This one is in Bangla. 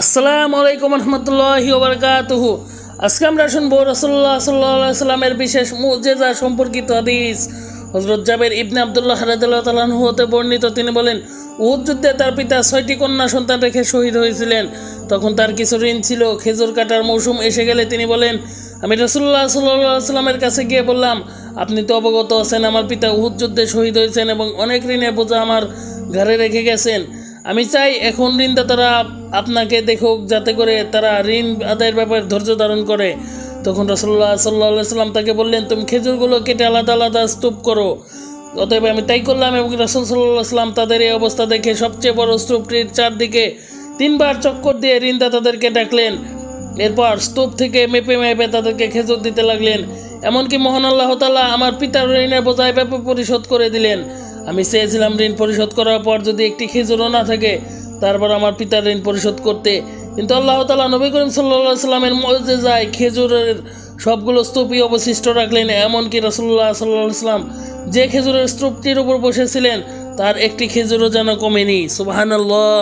আসসালামু আলাইকুম রহমতুল্লাহি ওয়া বারাকাতুহু। আজকে আমরা শুনবো রাসূলুল্লাহ সাল্লাল্লাহু আলাইহি সাল্লামের বিশেষ মুজিজা সম্পর্কিত হাদিস। হযরত জাবের ইবনে আব্দুল্লাহ রাদিয়াল্লাহু তাআলা আনহু হতে বর্ণিত, তিনি বলেন, উহুদ যুদ্ধে তার পিতা 6টি কন্যা সন্তান রেখে শহীদ হয়েছিলেন। তখন তার কিছু ঋণ ছিল। খেজুর কাটার মৌসুম এসে গেলে তিনি বলেন, আমি রাসূলুল্লাহ সাল্লাল্লাহু আলাইহি সাল্লামের কাছে গিয়ে বললাম, আপনি তো অবগত আছেন আমার পিতা উহুদ যুদ্ধে শহীদ হয়েছেন এবং অনেক ঋণের বোঝা আমার ঘাড়ে রেখে গেছেন। আমি চাই এখন ঋণদাতারা আপনাকে দেখুক, যাতে করে তারা ঋণ আদায়ের ব্যাপারে ধৈর্য ধারণ করে। তখন রাসূলুল্লাহ সাল্লাল্লাহু আলাইহি সাল্লাম তাকে বললেন, তুমি খেজুরগুলো কেটে আলাদা আলাদা স্তূপ করো। অতএব আমি তাই করলাম এবং রাসূল সাল্লাল্লাহু আলাইহি সাল্লাম তাদের এই অবস্থা দেখে সবচেয়ে বড় স্তূপটির চারদিকে 3বার চক্কর দিয়ে ঋণদাতাদেরকে ডাকলেন। এরপর স্তূপ থেকে মেপে মেপে তাদেরকে খেজুর দিতে লাগলেন। এমনকি মহান আল্লাহ তাআলা আমার পিতার ঋণের বোঝা এভাবে পরিশোধ করে দিলেন। আমি চেয়েছিলাম ঋণ পরিশোধ করার পর যদি একটি খেজুরও না থাকে, তারপর আমার পিতার ঋণ পরিশোধ করতে, কিন্তু আল্লাহ তাআলা নবী করিম সাল্লাল্লাহু আলাইহি সাল্লামের মুজিজায় খেজুরের সবগুলো স্তূপই অবশিষ্ট রাখলেন। এমনকি রাসূলুল্লাহ সাল্লাল্লাহু আলাইহি সাল্লাম যে খেজুরের স্তূপটির উপর বসেছিলেন তার একটি খেজুরও যেন কমেনি। সুবহানাল্লাহ।